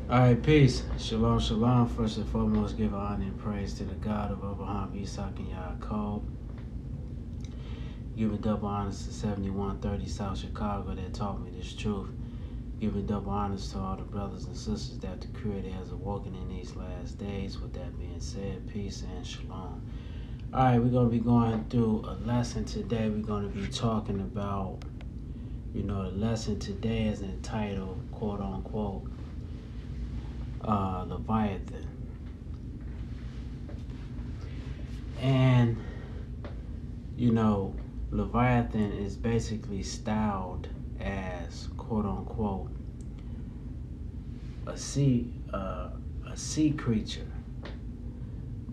All right, peace. Shalom, shalom. First and foremost, give honor and praise to the God of Abraham, Isaac, and Yaakov. Giving double honors to 7130 South Chicago that taught me this truth. Giving double honors to all the brothers and sisters that the Creator has awoken in these last days. With that being said, peace and shalom. All right, we're going to be going through a lesson today. We're going to be talking about, the lesson today is entitled, quote unquote, Leviathan. And, Leviathan is basically styled as, quote unquote, a sea creature.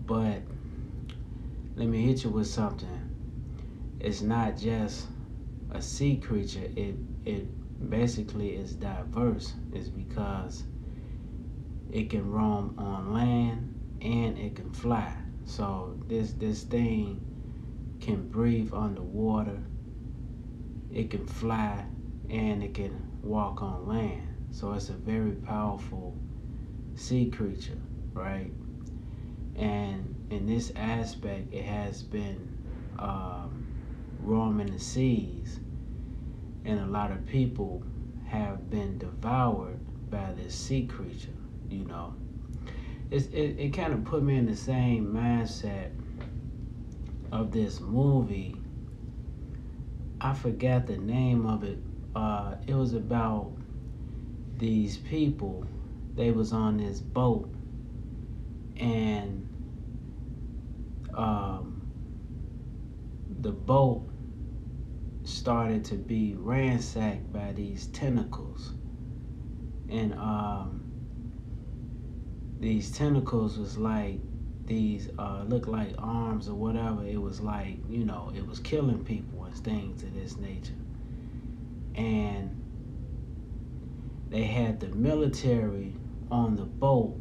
But let me hit you with something. It's not just a sea creature. It basically is diverse. It's because it can roam on land and it can fly. So this thing can breathe underwater, it can fly, and it can walk on land. So it's a very powerful sea creature, right? And in this aspect, it has been roaming the seas, and a lot of people have been devoured by this sea creature. It kind of put me in the same mindset of this movie. I forgot the name of it. It was about these people. They was on this boat, and the boat started to be ransacked by these tentacles, and these tentacles was like these looked like arms or whatever. It was like, it was killing people and things of this nature. And they had the military on the boat,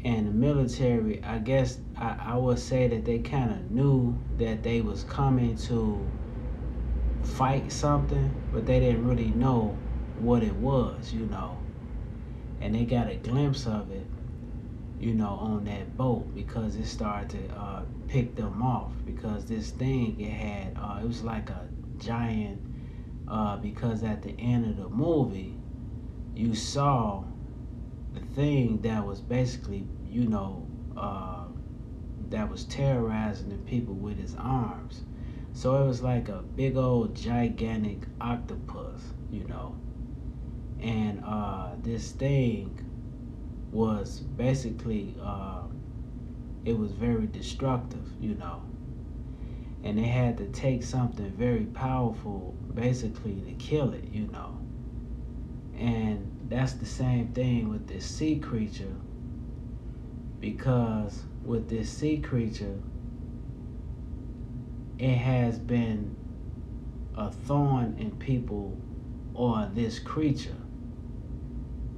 and the military, I guess I would say that they kind of knew that they was coming to fight something, but they didn't really know what it was, and they got a glimpse of it, on that boat, because it started to pick them off, because this thing, it was like a giant, because at the end of the movie, you saw the thing that was basically, that was terrorizing the people with his arms. So it was like a big old gigantic octopus, and this thing was basically, it was very destructive, and they had to take something very powerful basically to kill it, and that's the same thing with this sea creature, because with this sea creature, it has been a thorn in people, or this creature,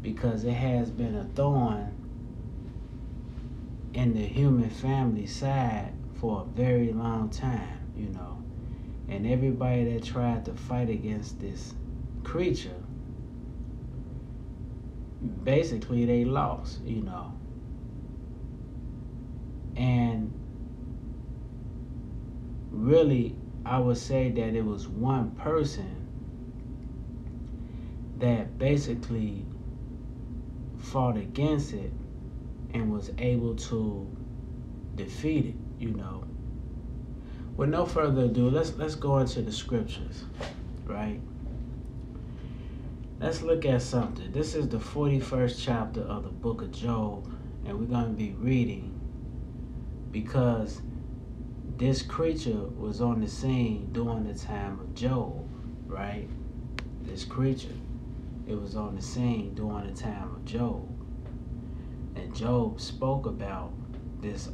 because it has been a thorn in the human family side for a very long time, and everybody that tried to fight against this creature, basically they lost, and really I would say that it was one person that basically fought against it and was able to defeat it, With no further ado, let's go into the scriptures, right? Let's look at something. This is the 41st chapter of the book of Job, and we're going to be reading, because this creature was on the scene during the time of Job, right? This creature, it was on the scene during the time of Job. And Job spoke about this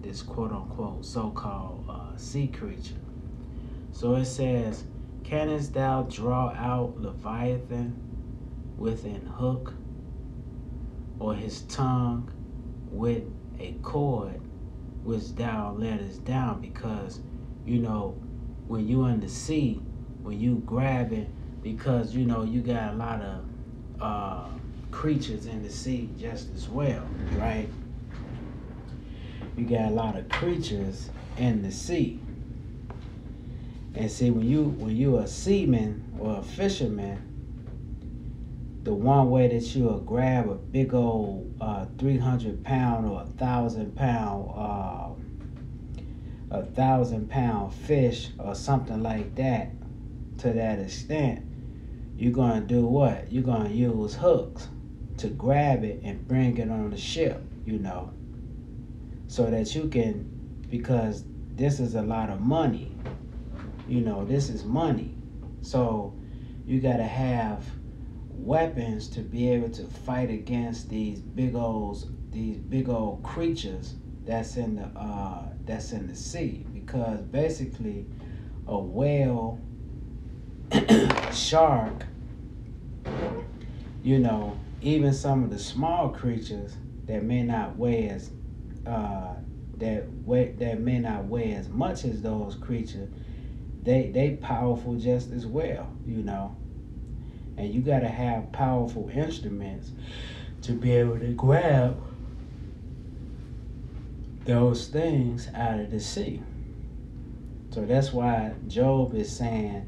this quote-unquote so-called sea creature. So it says, "Canst thou draw out Leviathan with an hook, or his tongue with a cord which thou lettest down?" Because, when you in the sea, when you grab it, because, you got a lot of creatures in the sea just as well, right? You got a lot of creatures in the sea. And see, when you a seaman or a fisherman, the one way that you'll grab a big old 300-pound or 1,000-pound fish or something like that, to that extent, you're gonna do what? You're gonna use hooks to grab it and bring it on the ship, so that you can, because this is a lot of money. This is money. So you got to have weapons to be able to fight against these big old creatures that's in the sea. Because basically a whale, shark, even some of the small creatures that may not weigh as much as those creatures, they powerful just as well, and you got to have powerful instruments to be able to grab those things out of the sea. So that's why Job is saying,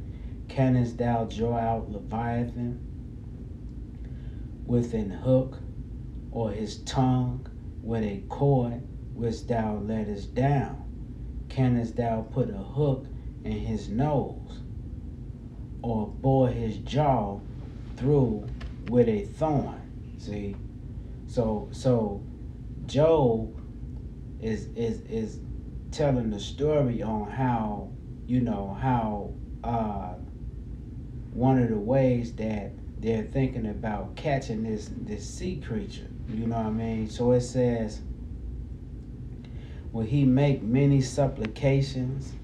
"Canst thou draw out Leviathan with an hook, or his tongue with a cord which thou lettest down? Canst thou put a hook in his nose, or bore his jaw through with a thorn?" See, so Job is telling the story on how one of the ways that they're thinking about catching this sea creature. You know what I mean? So it says, "Will he make many supplications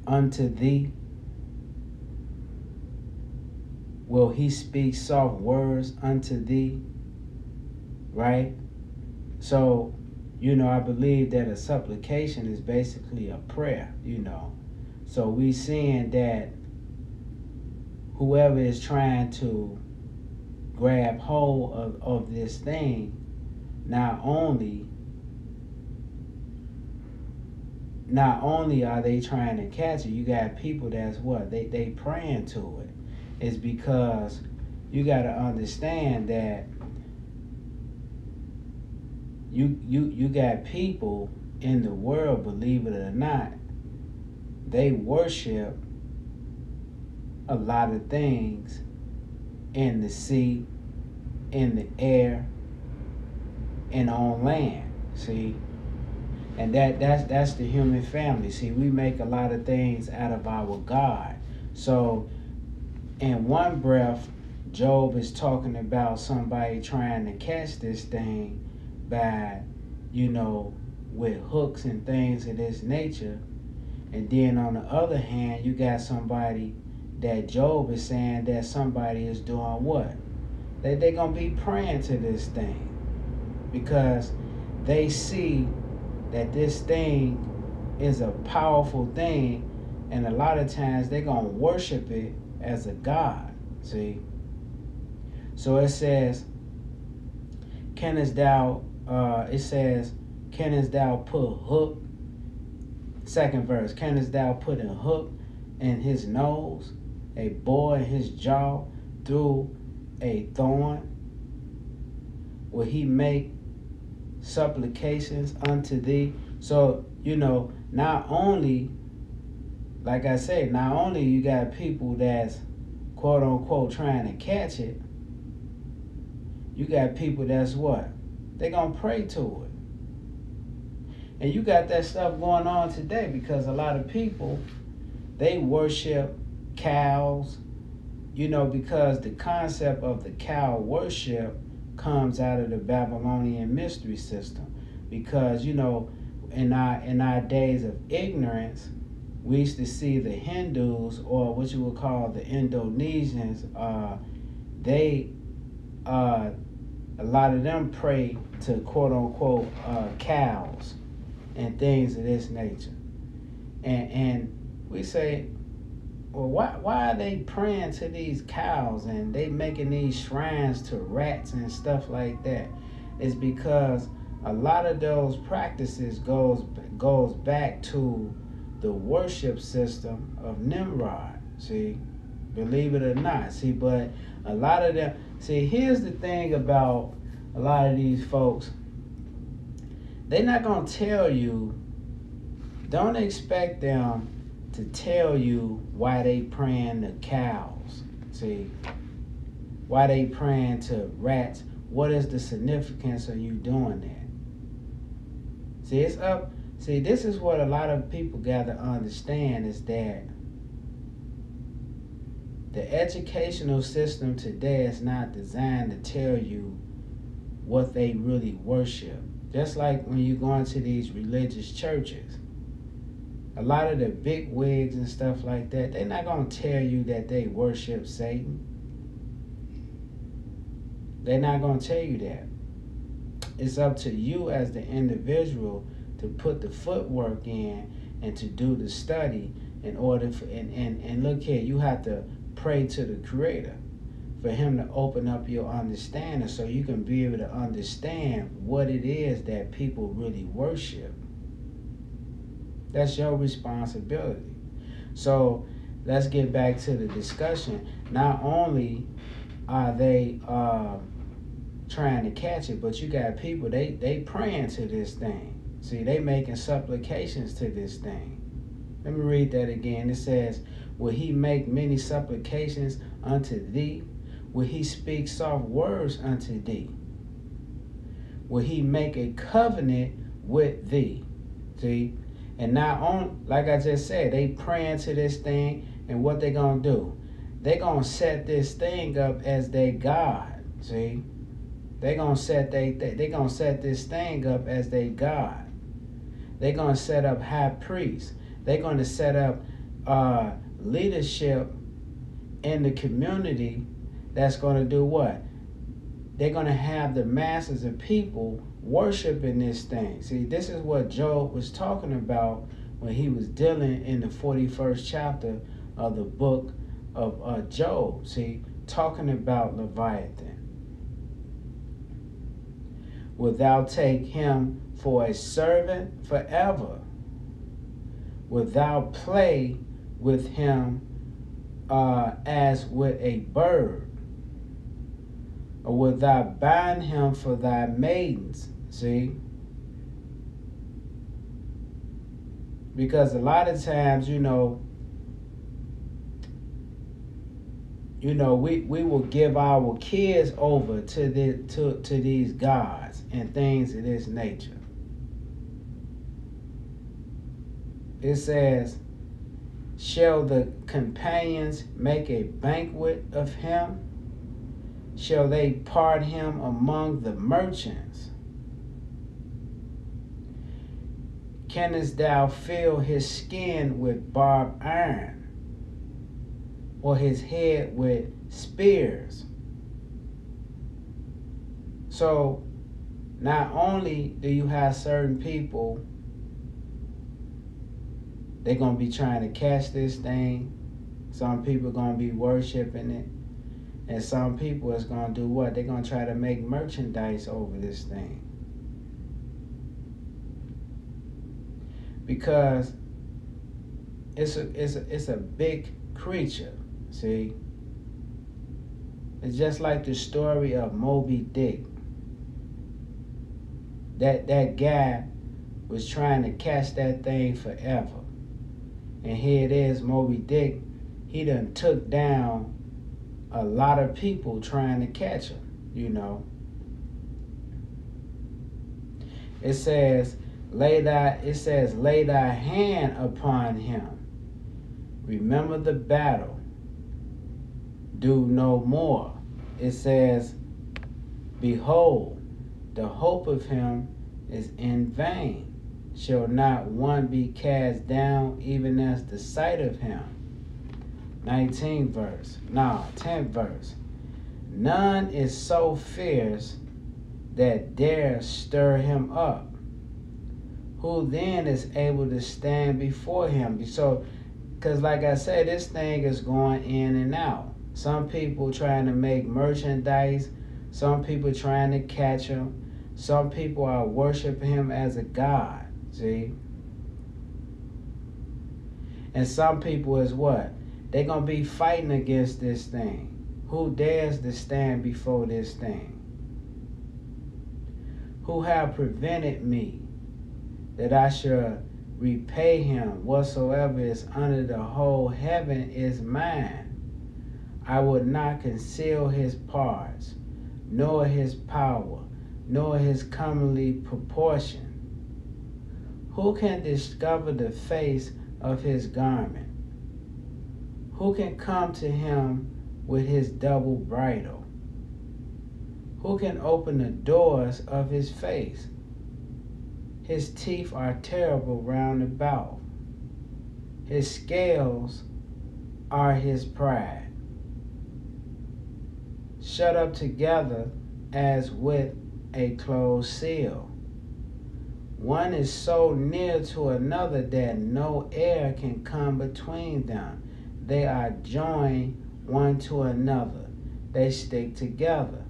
unto thee? Will he speak soft words unto thee?" Right? So, I believe that a supplication is basically a prayer, So we seeing that whoever is trying to grab hold of this thing, not only are they trying to catch it, you got people that's what? They praying to it. It's because you got to understand that you got people in the world, believe it or not, they worship a lot of things in the sea, in the air, and on land. See? And that's the human family. See, we make a lot of things out of our God. So in one breath, Job is talking about somebody trying to catch this thing by, with hooks and things of this nature. And then on the other hand, you got somebody that Job is saying that somebody is doing what? That they're going to be praying to this thing, because they see that this thing is a powerful thing, and a lot of times they're going to worship it as a god. See? So it says, canst thou put hook, second verse, canst thou put a hook in his nose, a bore in his jaw through a thorn? Will he make supplications unto thee? So, not only, like I said, not only you got people that's quote unquote trying to catch it, you got people that's what? They're going to pray to it. And you got that stuff going on today, because a lot of people, they worship cows, because the concept of the cow worship comes out of the Babylonian mystery system. Because, in our days of ignorance, we used to see the Hindus, or what you would call the Indonesians, a lot of them pray to quote unquote cows and things of this nature. And we say, well, why are they praying to these cows and they making these shrines to rats and stuff like that? It's because a lot of those practices goes back to the worship system of Nimrod. See, believe it or not. See, but a lot of them. See, here's the thing about a lot of these folks. They're not gonna tell you. Don't expect them to tell you why they praying to cows. See, why they praying to rats. What is the significance of you doing that? See, it's up. See, this is what a lot of people got to understand is that the educational system today is not designed to tell you what they really worship. Just like when you go into these religious churches, a lot of the big wigs and stuff like that, they're not going to tell you that they worship Satan. They're not going to tell you that. It's up to you as the individual to put the footwork in and to do the study in order for, and look here, you have to pray to the Creator for him to open up your understanding so you can be able to understand what it is that people really worship. That's your responsibility. So let's get back to the discussion. Not only are they trying to catch it, but you got people, they praying to this thing. See, they making supplications to this thing. Let me read that again. It says, will he make many supplications unto thee? Will he speak soft words unto thee? Will he make a covenant with thee? See? And not on, like I just said, they praying to this thing, and what they gonna do? They gonna set this thing up as their God. See? They gonna set this thing up as their God. They're gonna set up high priests. They're gonna set up leadership in the community that's gonna do what? They're gonna have the masses of people worshiping this thing. See, this is what Job was talking about when he was dealing in the 41st chapter of the book of Job. See, talking about Leviathan. Wilt thou take him for a servant forever? Wilt thou play with him as with a bird? Or wilt thou bind him for thy maidens? See? Because a lot of times, we will give our kids over to these gods and things of this nature. It says, shall the companions make a banquet of him? Shall they part him among the merchants? Canst thou fill his skin with barbed iron, or his head with spears? So, not only do you have certain people, they're going to be trying to catch this thing. Some people are going to be worshiping it. And some people is going to do what? They're going to try to make merchandise over this thing. Because it's a big creature, see? It's just like the story of Moby Dick. That guy was trying to catch that thing forever. And here it is, Moby Dick, he done took down a lot of people trying to catch him, It says, lay thy hand upon him. Remember the battle. Do no more. It says, behold, the hope of him is in vain. Shall not one be cast down, even as the sight of him? 10th verse. None is so fierce that dare stir him up. Who then is able to stand before him? So Because like I said, this thing is going in and out. Some people trying to make merchandise. Some people trying to catch him. Some people are worshiping him as a god. See? And some people is what? They're going to be fighting against this thing. Who dares to stand before this thing? Who have prevented me that I should repay him? Whatsoever is under the whole heaven is mine. I will not conceal his parts, nor his power, nor his comely proportion. Who can discover the face of his garment? Who can come to him with his double bridle? Who can open the doors of his face? His teeth are terrible round about. His scales are his pride. Shut up together as with a closed seal. One is so near to another that no air can come between them. They are joined one to another. They stick together.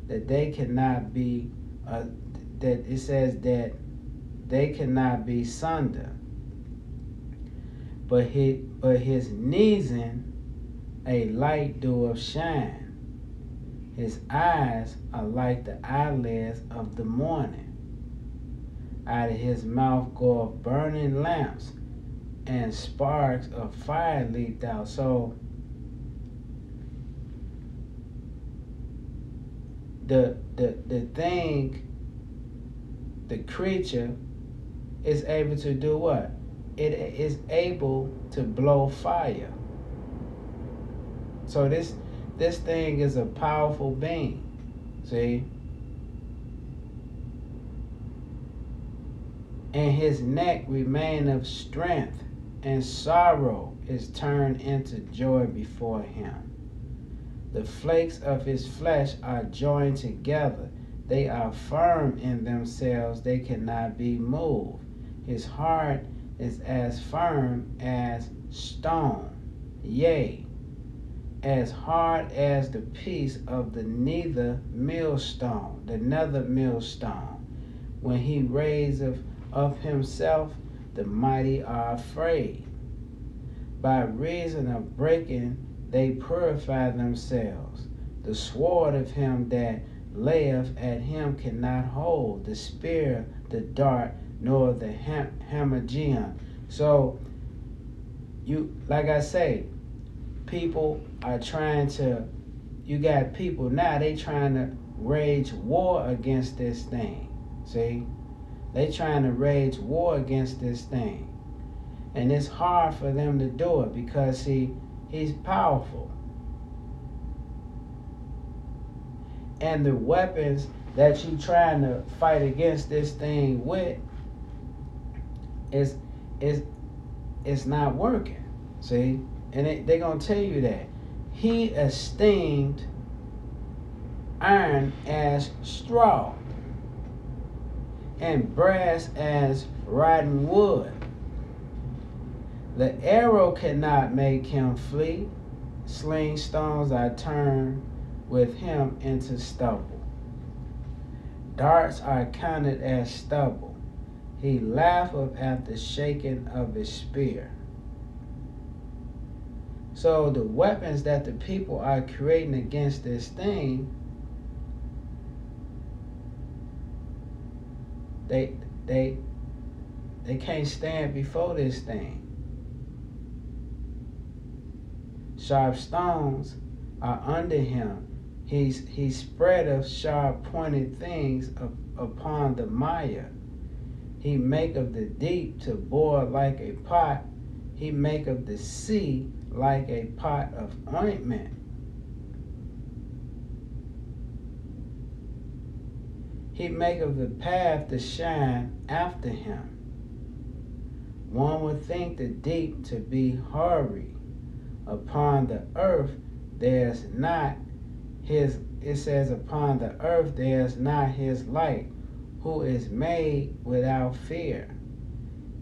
That they cannot be, that it says that they cannot be sunder. But his neesing a light doeth shine. His eyes are like the eyelids of the morning. Out of his mouth goeth burning lamps, and sparks of fire leaped out. So the thing, the creature is able to do what? It is able to blow fire. So this thing is a powerful being. See? And his neck remain of strength, and sorrow is turned into joy before him. The flakes of his flesh are joined together. They are firm in themselves. They cannot be moved. His heart is as firm as stone, yea, as hard as the piece of the nether millstone. When he raiseth of himself, the mighty are afraid. By reason of breaking, they purify themselves. The sword of him that layeth at him cannot hold, the spear, the dart, nor the hamageon. So, like I say, people are trying to, you got people now, they trying to wage war against this thing. See? They trying to wage war against this thing. And it's hard for them to do it because he's powerful. And the weapons that you trying to fight against this thing with is not working. See? And they're going to tell you that. He esteemed iron as straw, and brass as rotten wood. The arrow cannot make him flee. Sling stones are turned with him into stubble. Darts are counted as stubble. He laugheth at the shaking of his spear. So the weapons that the people are creating against this thing, they can't stand before this thing. Sharp stones are under him. He spreadeth sharp pointed things upon the mire. He maketh the deep to boil like a pot. He maketh the sea like a pot of ointment. He maketh the path to shine after him. One would think the deep to be hoary. Upon the earth there's not his, it says, upon the earth there's not his light, who is made without fear.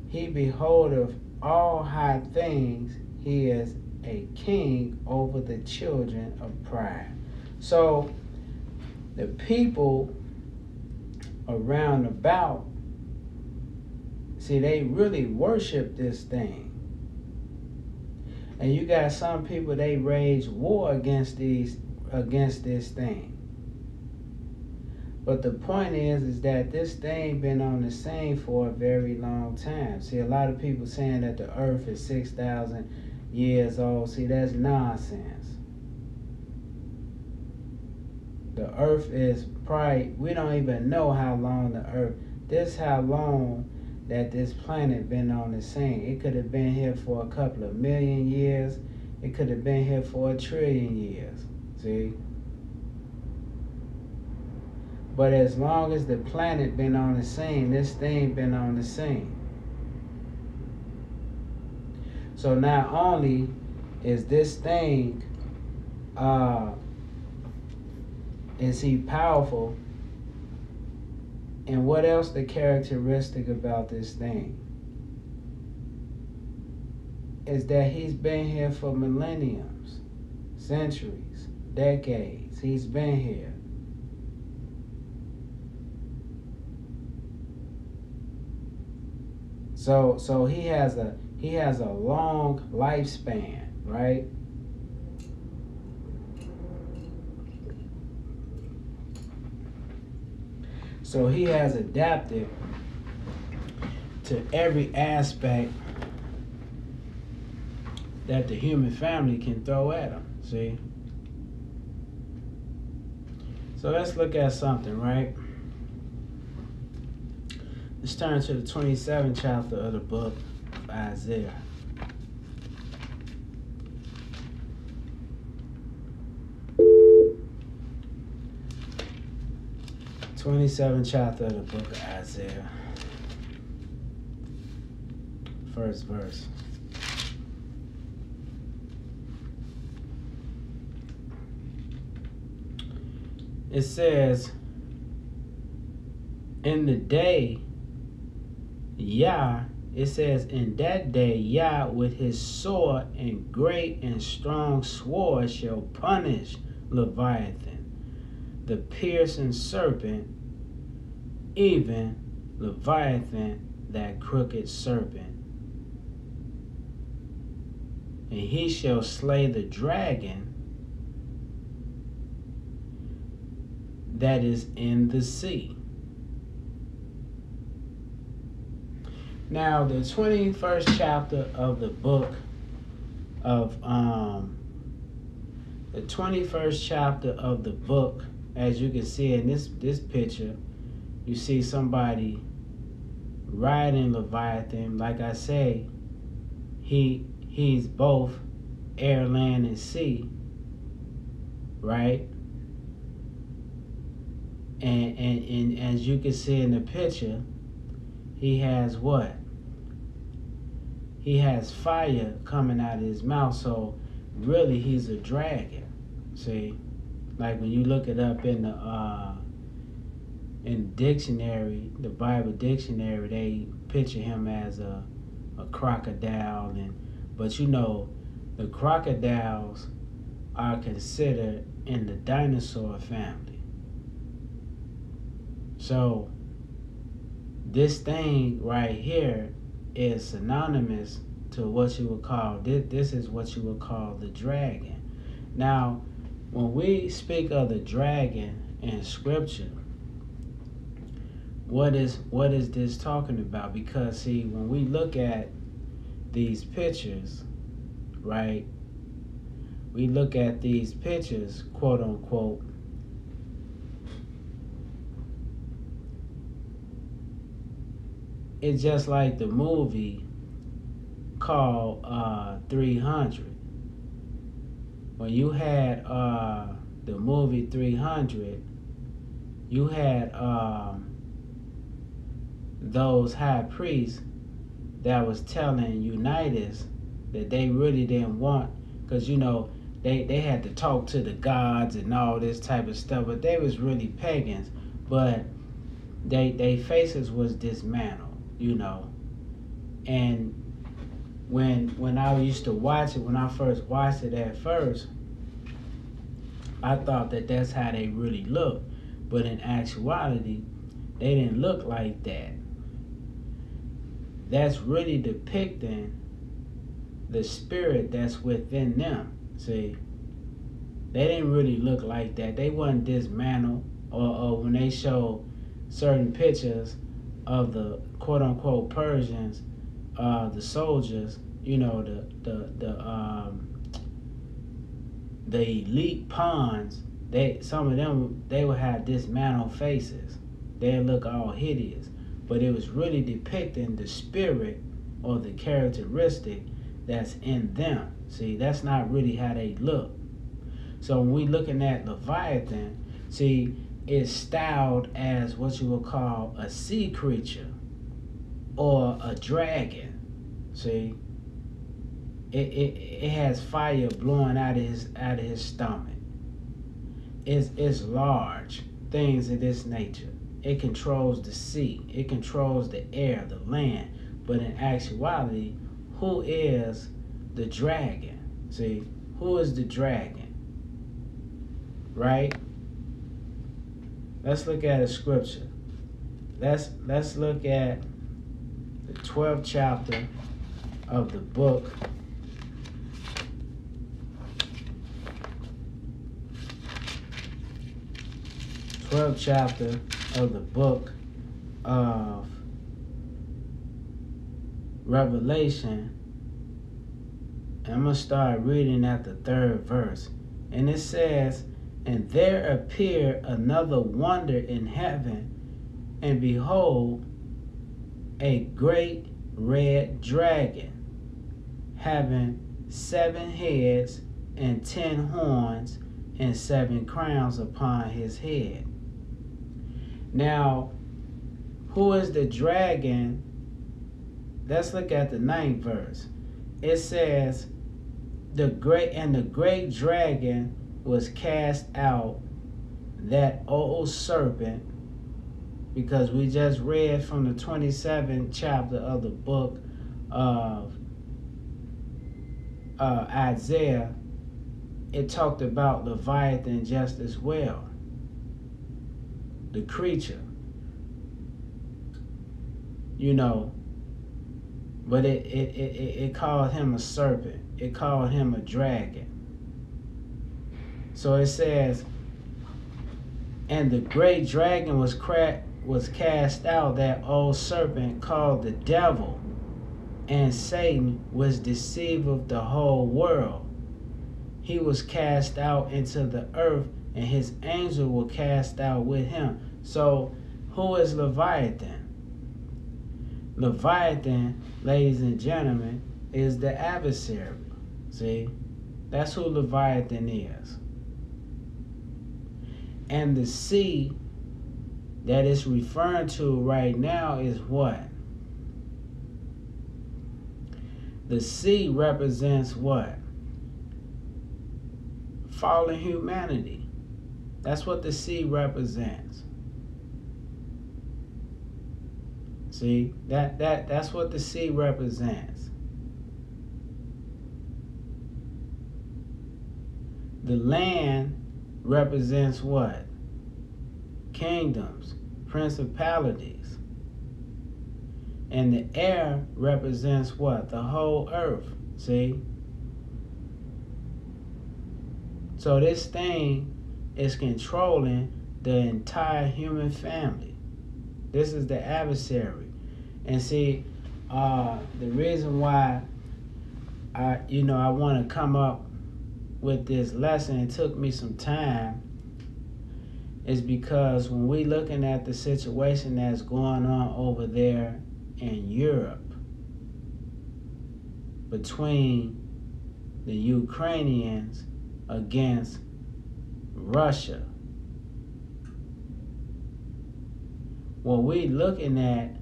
He beholdeth all high things. He is a king over the children of pride. So the people around about, see, they really worship this thing. And you got some people, they wage war against this thing. But the point is that this thing been on the scene for a very long time. See, a lot of people saying that the earth is 6,000 years old. See, that's nonsense. The earth is probably, we don't even know how long the earth, this how long that this planet been on the scene. It could have been here for a couple of million years. It could have been here for 1 trillion years. See? But as long as the planet been on the scene, this thing been on the scene. So not only is this thing, is he powerful, and what else the characteristic about this thing? Is that he's been here for millenniums, centuries, decades. He's been here. So he has a long lifespan, right? So he has adapted to every aspect that the human family can throw at him, see? So let's look at something, right? Let's turn to the 27th chapter of the book of Isaiah. '27th chapter of the book of Isaiah. First verse. It says, in the day, Yah, it says, in that day, Yah with his sword and great and strong sword shall punish Leviathan, the piercing serpent, even Leviathan, that crooked serpent. And he shall slay the dragon that is in the sea. Now, the 21st chapter of the book of the 21st chapter of the book, as you can see in this picture, you see somebody riding Leviathan. Like I say, he's both air, land, and sea, right? And as you can see in the picture, he has what? He has fire coming out of his mouth. So really, he's a dragon. See, like when you look it up in the dictionary, the Bible dictionary, they picture him as a crocodile, but you know, the crocodiles are considered in the dinosaur family. So this thing right here is synonymous to what you would call, this is what you would call the dragon. Now, when we speak of the dragon in scripture, what is this talking about? Because see, when we look at these pictures, right, we look at these pictures, quote unquote, it's just like the movie called 300. When you had the movie 300, you had those high priests that was telling Unitas that they really didn't want, because you know they had to talk to the gods and all this type of stuff, but they was really pagans. But they faces was dismantled, you know, and when I used to watch it, when I first watched it at first, I thought that that's how they really look. But in actuality, they didn't look like that. That's really depicting the spirit that's within them. See, they didn't really look like that. They wasn't dismantled, or when they show certain pictures of the quote unquote Persians, the soldiers, you know, the elite pawns, some of them, they would have dismantled faces. They'd look all hideous. But it was really depicting the spirit or the characteristic that's in them. See, that's not really how they look. So when we looking at Leviathan, see, it's styled as what you would call a sea creature or a dragon. See, it has fire blowing out of his stomach. It's large, things of this nature. It controls the sea. It controls the air, the land. But in actuality, who is the dragon? See, who is the dragon? Right? Let's look at a scripture. Let's look at the 12th chapter of the book . 12th chapter of the book of Revelation. And I'm going to start reading at the 3rd verse. And it says, "And there appeared another wonder in heaven, and behold, a great red dragon, having 7 heads and 10 horns, and 7 crowns upon his head." Now, who is the dragon? Let's look at the 9th verse. It says, the great dragon was cast out, that old serpent," because we just read from the 27th chapter of the book of Isaiah. It talked about Leviathan just as well, the creature, you know, but it called him a serpent. It called him a dragon. So it says, "And the great dragon was cast out, that old serpent called the devil and Satan, which deceiveth the whole world. He was cast out into the earth, and his angel were cast out with him." So who is Leviathan? Leviathan, ladies and gentlemen, is the adversary. See, that's who Leviathan is. And the sea that it's referring to right now is what? The sea represents what? Fallen humanity. That's what the sea represents. See, that's what the sea represents. The land represents what? Kingdoms, principalities. And the air represents what? The whole earth. See? So this thing is controlling the entire human family. This is the adversary. And see, the reason why I want to come up with this lesson, it took me some time, is because when we looking at the situation that's going on over there in Europe between the Ukrainians against Russia, what we looking at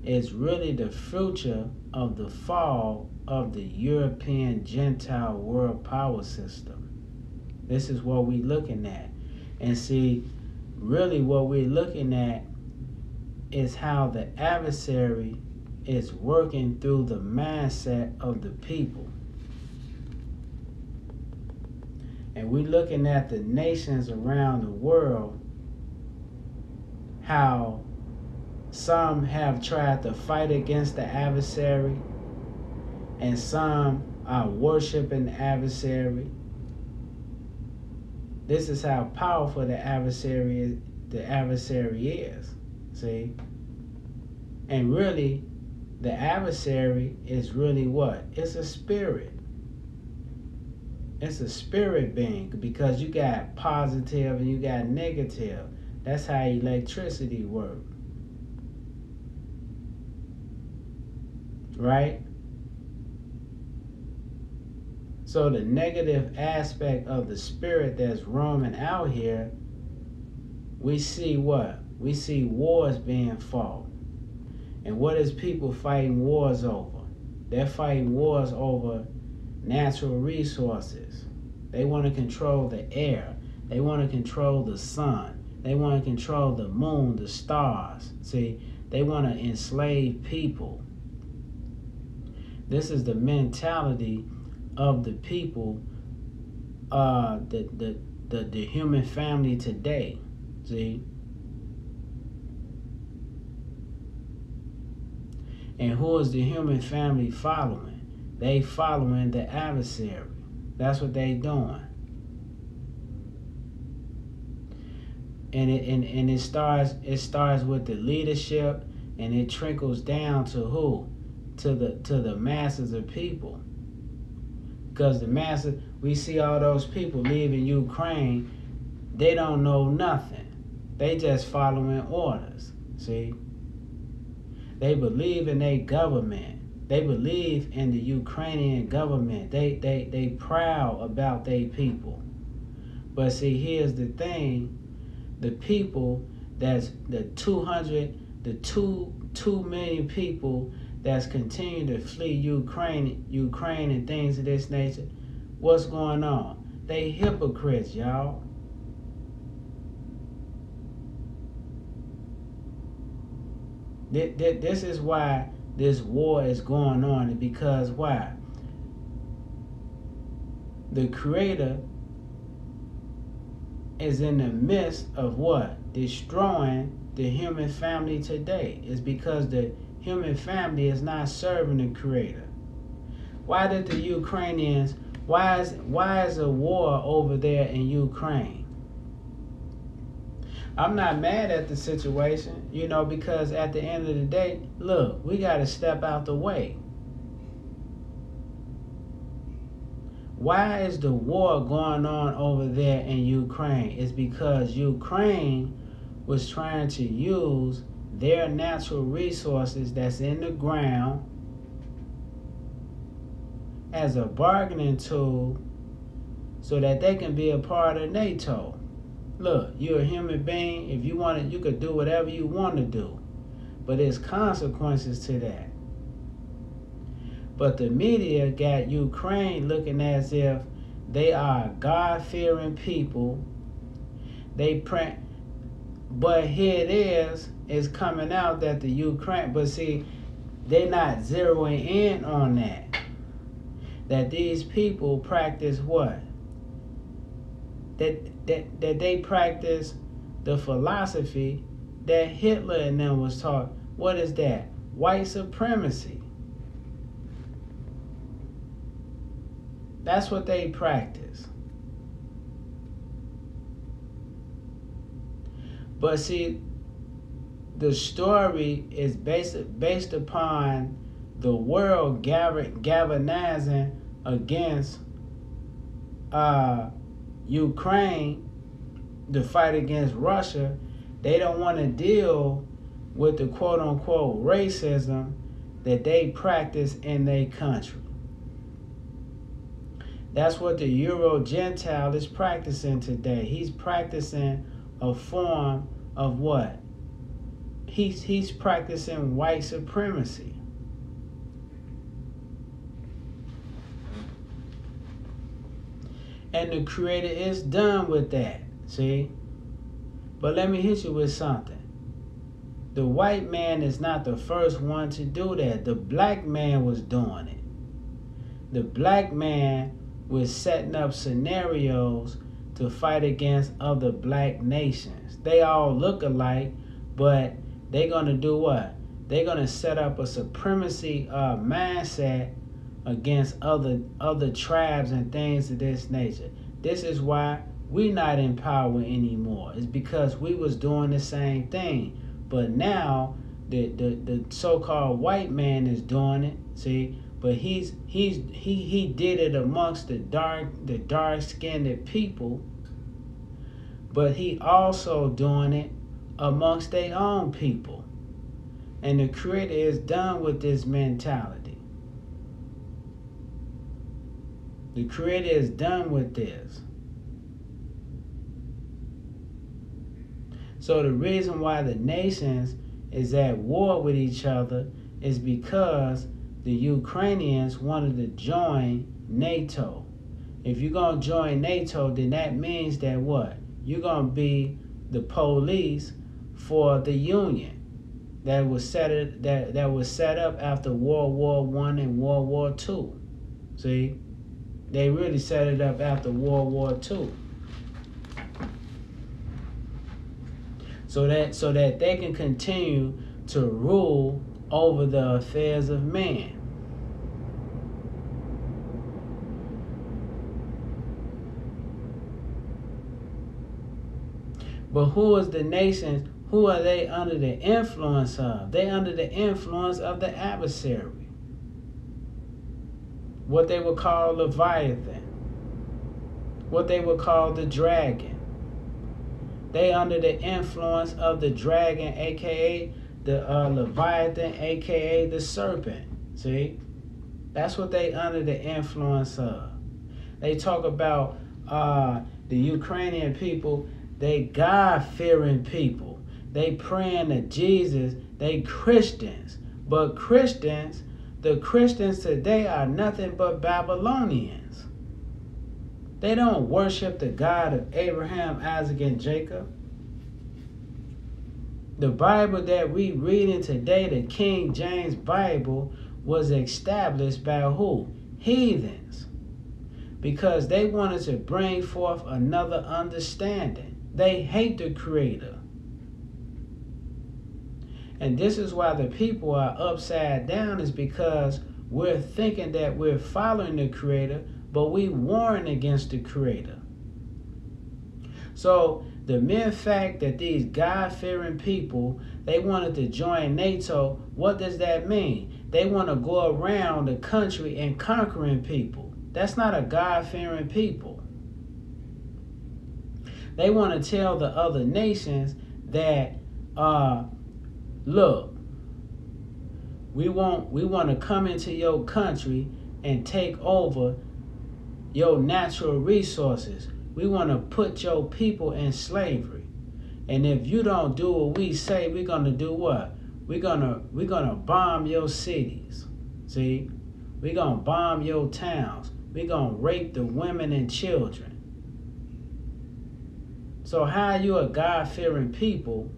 is really the future of the fall of the European Gentile world power system. This is what we looking at. And see, really what we're looking at is how the adversary is working through the mindset of the people. And we're looking at the nations around the world, how some have tried to fight against the adversary, and some are worshiping the adversary. This is how powerful the adversary is. See? And really, the adversary is really what? It's a spirit. It's a spirit being, because you got positive and you got negative. That's how electricity works. Right? So the negative aspect of the spirit that's roaming out here, we see what? We see wars being fought. And what is people fighting wars over? They're fighting wars over natural resources. They want to control the air. They want to control the sun. They want to control the moon, the stars. See, they want to enslave people. This is the mentality of the people, the human family today. See? And who is the human family following? They following the adversary. That's what they doing. And it starts with the leadership, and it trickles down to who? To the masses of people. Because the masses, we see all those people leaving Ukraine, they don't know nothing. They just following orders. See? They believe in their government. They believe in the Ukrainian government. They proud about their people. But see, here's the thing. The people that's the 2 million people that's continuing to flee Ukraine and things of this nature. What's going on? They hypocrites, y'all. This is why this war is going on, because why? The Creator is in the midst of what? Destroying the human family today. It's because the human family is not serving the Creator. Why did the Ukrainians, why is a war over there in Ukraine? I'm not mad at the situation, because at the end of the day, look, we got to step out the way. Why is the war going on over there in Ukraine? It's because Ukraine was trying to use their natural resources that's in the ground as a bargaining tool so that they can be a part of NATO. Look, you're a human being. If you want it, you could do whatever you want to do. But there's consequences to that. But the media got Ukraine looking as if they are God-fearing people. But here it is, it's coming out that the Ukraine, but see, they're not zeroing in on that. That these people practice what? That they practice the philosophy that Hitler and them was taught. What is that? White supremacy. That's what they practice. But see, the story is based upon the world galvanizing against Ukraine to fight against Russia. They don't want to deal with the quote-unquote racism that they practice in their country. That's what the Euro-Gentile is practicing today. He's practicing a form of what? He's practicing white supremacy. And the Creator is done with that, see? But let me hit you with something. The white man is not the first one to do that. The black man was doing it. The black man was setting up scenarios to fight against other black nations. They all look alike, but they're going to do what? They're going to set up a supremacy mindset against other tribes and things of this nature. This is why we're not in power anymore. It's because we was doing the same thing. But now the so-called white man is doing it. See, but he did it amongst the dark-skinned people. But he also doing it amongst their own people. And the Creator is done with this mentality. The Creator is done with this. So the reason why the nations is at war with each other is because the Ukrainians wanted to join NATO. If you're going to join NATO, then that means that what? You're going to be the police for the Union that was set up after World War I and World War II. See? They really set it up after World War II. So that they can continue to rule over the affairs of man. But who is the nations? Who are they under the influence of? They under the influence of the adversary. What they would call Leviathan. What they would call the dragon. They under the influence of the dragon, aka the Leviathan, aka the serpent. See? That's what they under the influence of. They talk about the Ukrainian people, they God-fearing people. They praying to Jesus. They Christians. But the Christians today are nothing but Babylonians. They don't worship the God of Abraham, Isaac, and Jacob. The Bible that we reading today, the King James Bible, was established by who? Heathens. Because they wanted to bring forth another understanding. They hate the Creator. And this is why the people are upside down, is because we're thinking that we're following the Creator, but we warn against the Creator. So the mere fact that these God-fearing people, they wanted to join NATO, what does that mean? They want to go around the country and conquering people. That's not a God-fearing people. They want to tell the other nations that, look, we want to come into your country and take over your natural resources. We want to put your people in slavery. And if you don't do what we say, we're going to do what? We're gonna bomb your cities. See? We're going to bomb your towns. We're going to rape the women and children. So how are you a God-fearing people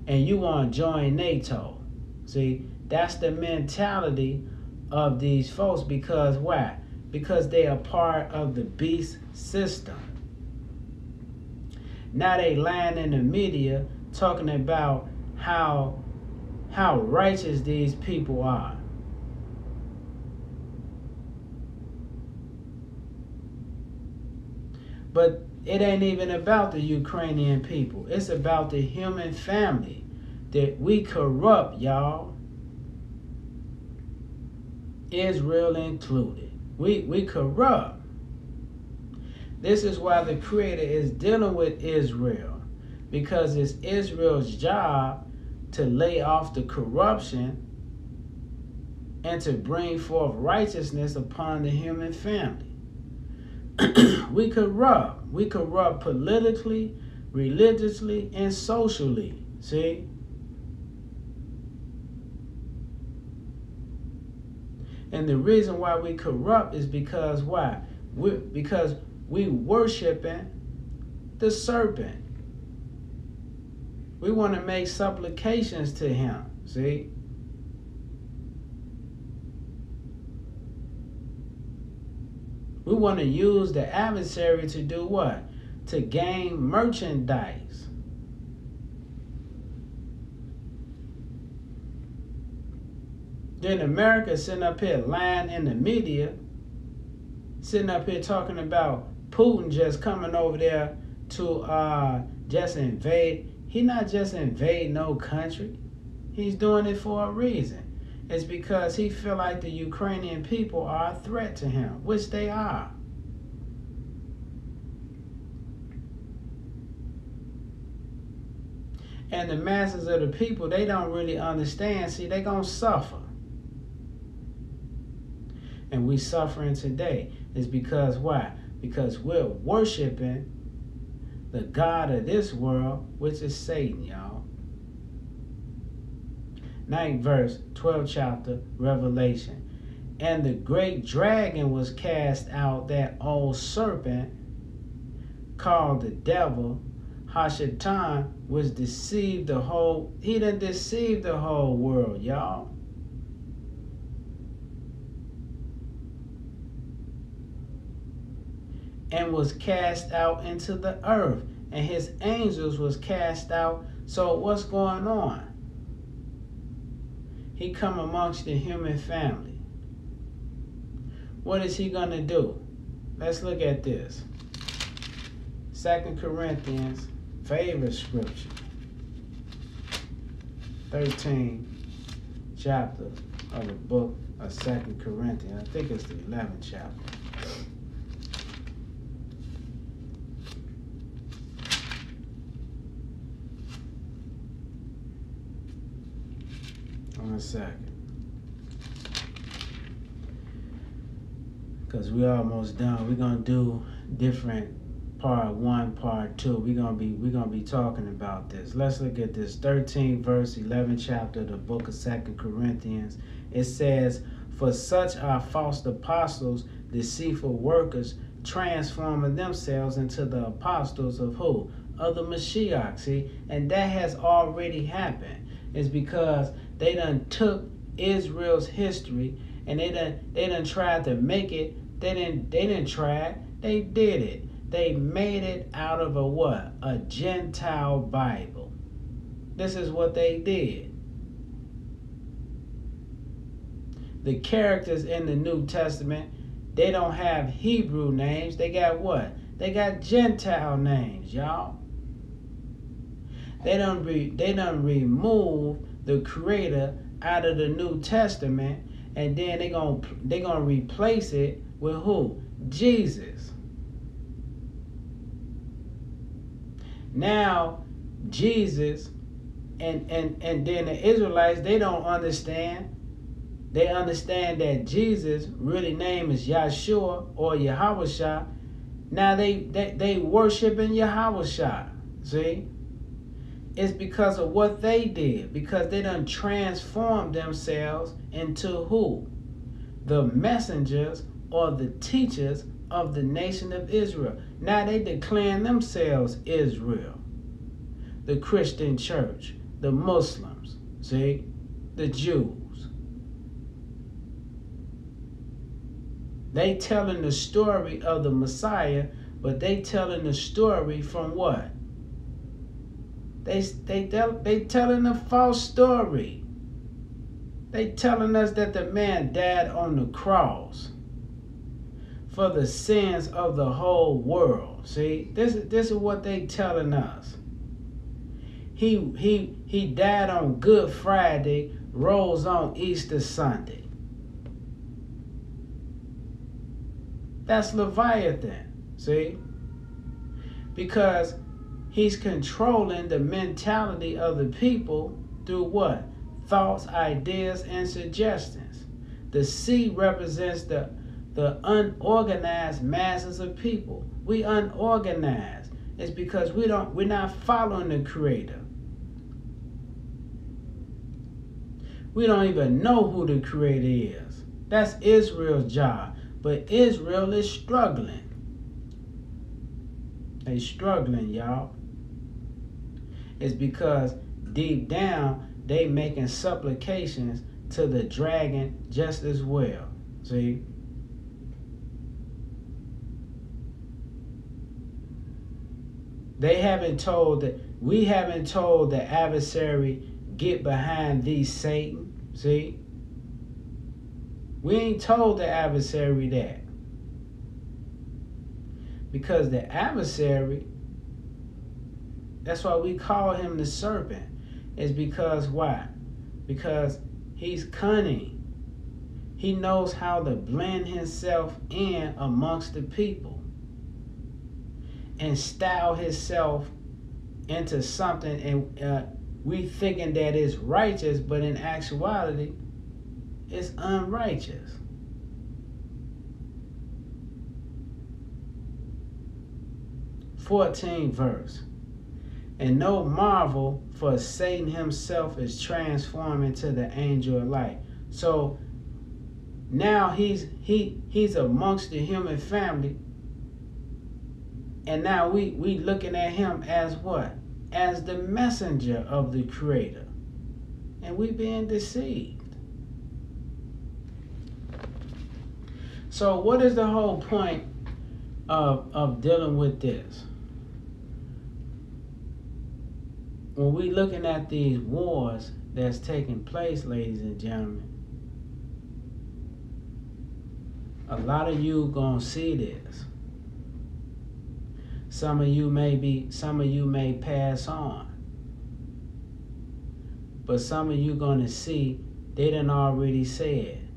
and you want to join NATO? See, that's the mentality of these folks. Because why? Because they are part of the beast system. Now they lying in the media talking about how righteous these people are. But it ain't even about the Ukrainian people. It's about the human family that we corrupt, y'all. Israel included. We corrupt. This is why the Creator is dealing with Israel. Because it's Israel's job to lay off the corruption and to bring forth righteousness upon the human family. We corrupt. We corrupt politically, religiously, and socially. See? And the reason why we corrupt is because why? Because we worshiping the serpent. We want to make supplications to him. See? We want to use the adversary to do what? To gain merchandise. Then America sitting up here lying in the media, sitting up here talking about Putin just coming over there to just invade. He not just invade no country. He's doing it for a reason. It's because he feel like the Ukrainian people are a threat to him, which they are. And the masses of the people, they don't really understand. See, they gonna suffer. And we suffering today is because why? Because we're worshiping the God of this world, which is Satan, y'all. 9th verse, 12th chapter, Revelation. And the great dragon was cast out, that old serpent called the devil, Hashatan, was deceived the whole, he done deceived the whole world, y'all. And was cast out into the earth, and his angels was cast out. So what's going on? He come amongst the human family. What is he going to do? Let's look at this. 2 Corinthians, favorite scripture. 13th chapter of the book of 2 Corinthians. I think it's the 11th chapter. One second, because we're almost done. We're gonna do different part 1, part 2. We're gonna be talking about this. Let's look at this 13th verse, 11th chapter of the book of 2 Corinthians. It says, "For such are false apostles, deceitful workers, transforming themselves into the apostles of who? Of the Mashiach." See, and that has already happened. It's because they done took Israel's history and they done tried to make it. They didn't try it. They did it. They made it out of a what? A Gentile Bible. This is what they did. The characters in the New Testament, they don't have Hebrew names. They got what? They got Gentile names, y'all. They done remove the Creator out of the New Testament, and then they gonna replace it with who? Jesus. Now Jesus and then the Israelites, they don't understand. They understand that Jesus really name is Yahshua or Yahweh. Now they worshiping Yahweh. See? It's because of what they did, because they done transformed themselves into who? The messengers or the teachers of the nation of Israel. Now they declaring themselves Israel. The Christian church, the Muslims, see? The Jews. They telling the story of the Messiah, but they telling the story from what? They telling a false story. They telling us that the man died on the cross for the sins of the whole world. See, this is what they telling us. He died on Good Friday, rose on Easter Sunday. That's Leviathan. See, because he's controlling the mentality of the people through what? Thoughts, ideas, and suggestions. The C represents the unorganized masses of people. We unorganized. It's because we're not following the Creator. We don't even know who the Creator is. That's Israel's job. But Israel is struggling. They struggling, y'all. is because deep down they making supplications to the dragon just as well. See? We haven't told the adversary, get behind thee, Satan. See? We ain't told the adversary that. Because the adversary, that's why we call him the serpent. Is because why? Because he's cunning. He knows how to blend himself in amongst the people and style himself into something, and we thinking that it's righteous, but in actuality it's unrighteous. '14th verse. And no marvel, for Satan himself is transformed into the angel of light. So now he's amongst the human family, and now we looking at him as what? As the messenger of the Creator, and we being deceived. So what is the whole point of dealing with this? When we looking at these wars that's taking place, ladies and gentlemen, a lot of you gonna see this. Some of you may pass on. But some of you gonna see, they done already said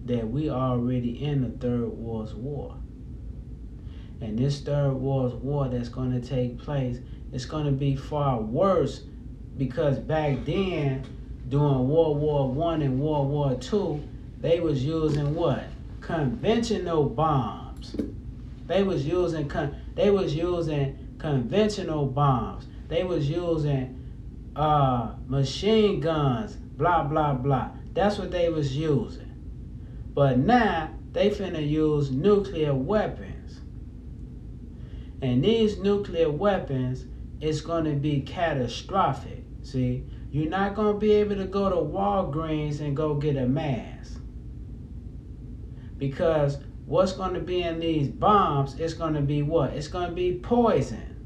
that we already in the Third World War. And this Third World War that's gonna take place, it's gonna be far worse, because back then, during World War I and World War II, they was using what? Conventional bombs. They was using conventional bombs. They was using machine guns, blah, blah, blah. That's what they was using. But now, they finna use nuclear weapons. And these nuclear weapons is gonna be catastrophic. See, you're not gonna be able to go to Walgreens and go get a mask. Because what's going to be in these bombs is going to be what? It's going to be poison.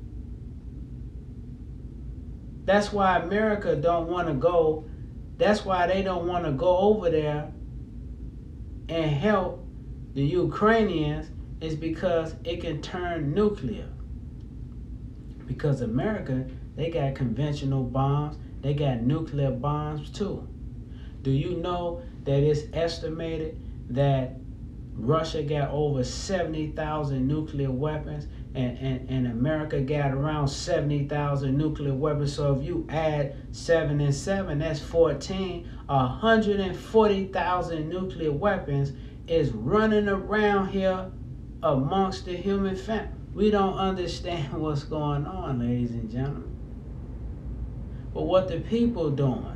That's why America don't want to go. That's why they don't want to go over there and help the Ukrainians, is because it can turn nuclear. Because America, they got conventional bombs. They got nuclear bombs too. Do you know that it's estimated that Russia got over 70,000 nuclear weapons, and America got around 70,000 nuclear weapons? So if you add 7 and 7, that's 14. 140,000 nuclear weapons is running around here amongst the human family. We don't understand what's going on, ladies and gentlemen. But what the people doing?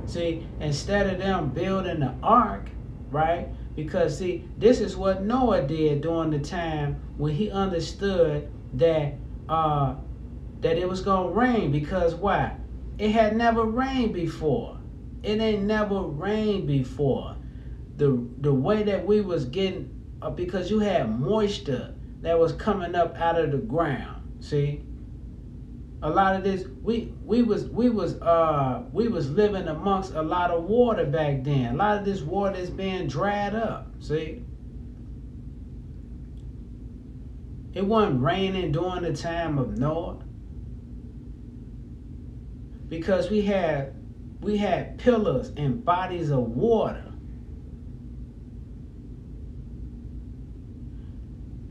See, instead of them building the ark, right? Because see, this is what Noah did during the time when he understood that that it was gonna rain. Because why? It had never rained before. It ain't never rained before. The way that we was getting, because you had moisture that was coming up out of the ground. See, a lot of this, we was living amongst a lot of water back then. A lot of this water is being dried up. See, it wasn't raining during the time of Noah, because we had pillars and bodies of water.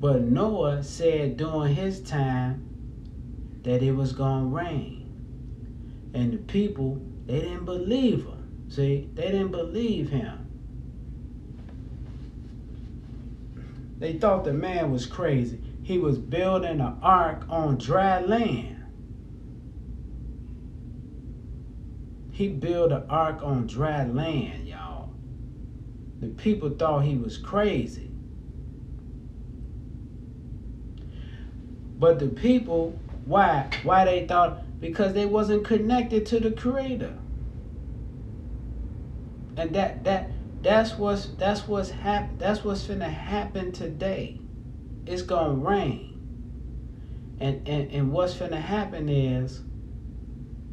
But Noah said during his time that it was gonna rain, and the people, they didn't believe him. See, they didn't believe him. They thought the man was crazy. He was building an ark on dry land. He built an ark on dry land, y'all. The people thought he was crazy. But the people Why? Why they thought? Because they wasn't connected to the Creator. And that's what's finna happen today. It's gonna rain. And what's finna happen is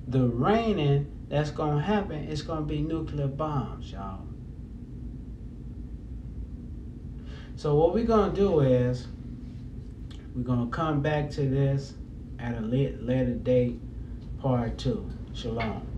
the raining that's gonna happen is gonna be nuclear bombs, y'all. So what we're gonna do is we're gonna come back to this at a later date, part 2. Shalom.